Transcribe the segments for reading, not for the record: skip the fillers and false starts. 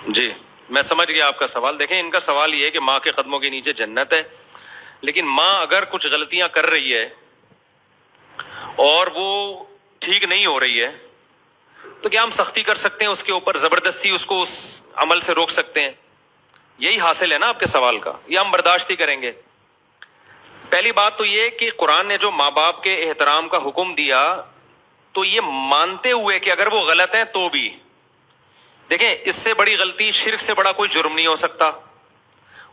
جی میں سمجھ گیا آپ کا سوال. دیکھیں ان کا سوال یہ ہے کہ ماں کے قدموں کے نیچے جنت ہے، لیکن ماں اگر کچھ غلطیاں کر رہی ہے اور وہ ٹھیک نہیں ہو رہی ہے تو کیا ہم سختی کر سکتے ہیں اس کے اوپر، زبردستی اس کو اس عمل سے روک سکتے ہیں؟ یہی حاصل ہے نا آپ کے سوال کا، یا ہم برداشت ہی کریں گے؟ پہلی بات تو یہ کہ قرآن نے جو ماں باپ کے احترام کا حکم دیا تو یہ مانتے ہوئے کہ اگر وہ غلط ہیں تو بھی. دیکھیں اس سے بڑی غلطی، شرک سے بڑا کوئی جرم نہیں ہو سکتا،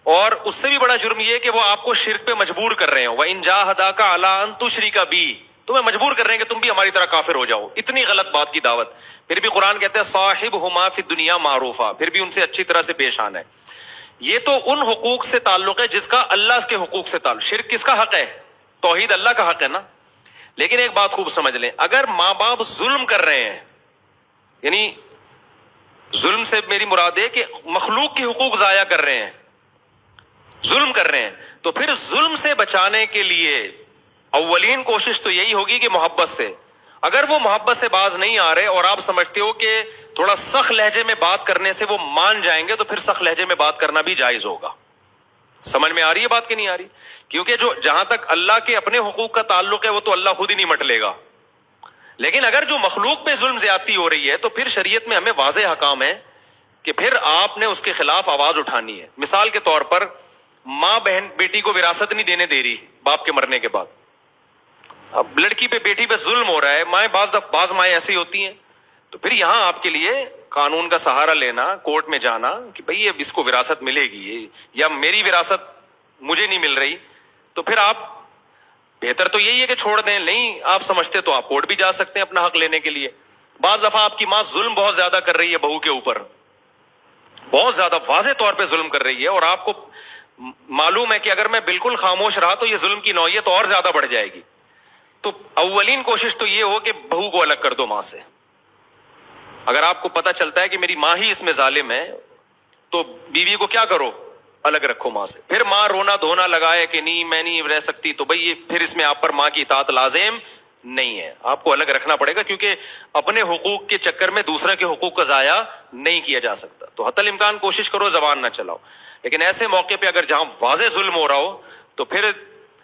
اور اس سے بھی بڑا جرم یہ کہ وہ آپ کو شرک پہ مجبور کر رہے ہیں. وَإِن جَاهَدَاكَ عَلَىٰ أَن تُشْرِكَ بِي، تمہیں مجبور کر رہے ہیں کہ تم بھی ہماری طرح کافر ہو جاؤ. اتنی غلط بات کی دعوت. پھر بھی قرآن کہتا ہے صاحبہما فی الدنیا معروفا، پھر بھی ان سے اچھی طرح سے پیش آنا ہے. یہ تو ان حقوق سے تعلق ہے جس کا اللہ کے حقوق سے تعلق. شرک کس کا حق ہے؟ توحید اللہ کا حق ہے نا. لیکن ایک بات خوب سمجھ لیں، اگر ماں باپ ظلم کر رہے ہیں، یعنی ظلم سے میری مراد ہے کہ مخلوق کے حقوق ضائع کر رہے ہیں، ظلم کر رہے ہیں، تو پھر ظلم سے بچانے کے لیے اولین کوشش تو یہی ہوگی کہ محبت سے. اگر وہ محبت سے باز نہیں آ رہے اور آپ سمجھتے ہو کہ تھوڑا سخت لہجے میں بات کرنے سے وہ مان جائیں گے، تو پھر سخت لہجے میں بات کرنا بھی جائز ہوگا. سمجھ میں آ رہی ہے بات کہ نہیں آ رہی؟ کیونکہ جو جہاں تک اللہ کے اپنے حقوق کا تعلق ہے وہ تو اللہ خود ہی نہیں مٹ لے گا. لیکن اگر جو مخلوق پہ ظلم زیادتی ہو رہی ہے تو پھر شریعت میں ہمیں واضح احکام ہے کہ پھر آپ نے اس کے خلاف آواز اٹھانی ہے. مثال کے طور پر ماں بہن بیٹی کو وراثت نہیں دینے دے رہی باپ کے مرنے کے بعد. اب لڑکی پہ بیٹی پہ ظلم ہو رہا ہے، مائیں بعض مائیں ایسی ہوتی ہیں، تو پھر یہاں آپ کے لیے قانون کا سہارا لینا، کورٹ میں جانا کہ بھئی اب اس کو وراثت ملے گی یا میری وراثت مجھے نہیں مل رہی، تو پھر آپ بہتر تو یہی ہے کہ چھوڑ دیں. نہیں آپ سمجھتے تو آپ کورٹ بھی جا سکتے ہیں اپنا حق لینے کے لیے. بعض دفعہ آپ کی ماں ظلم بہت زیادہ کر رہی ہے بہو کے اوپر، بہت زیادہ واضح طور پہ ظلم کر رہی ہے، اور آپ کو معلوم ہے کہ اگر میں بالکل خاموش رہا تو یہ ظلم کی نوعیت اور زیادہ بڑھ جائے گی. تو اولین کوشش تو یہ ہو کہ بہو کو الگ کر دو ماں سے. اگر آپ کو پتہ چلتا ہے کہ میری ماں ہی اس میں ظالم ہے تو بیوی کو کیا کرو؟ الگ رکھو ماں سے. پھر ماں رونا دھونا لگائے کہ نہیں میں نہیں رہ سکتی، تو بھئی یہ پھر اس میں آپ پر ماں کی اطاعت لازم نہیں ہے، آپ کو الگ رکھنا پڑے گا، کیونکہ اپنے حقوق کے چکر میں دوسرے کے حقوق کا ضائع نہیں کیا جا سکتا. تو حتی الامکان کوشش کرو زبان نہ چلاؤ. لیکن ایسے موقع پہ اگر جہاں واضح ظلم ہو رہا ہو تو پھر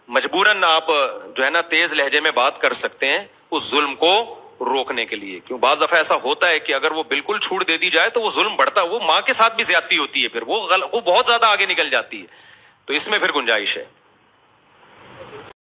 مجبوراً آپ جو ہے نا تیز لہجے میں بات کر سکتے ہیں اس ظلم کو روکنے کے لیے. کیوں بعض دفعہ ایسا ہوتا ہے کہ اگر وہ بالکل چھوڑ دے دی جائے تو وہ ظلم بڑھتا ہے، وہ ماں کے ساتھ بھی زیادتی ہوتی ہے، پھر وہ بہت زیادہ آگے نکل جاتی ہے. تو اس میں پھر گنجائش ہے.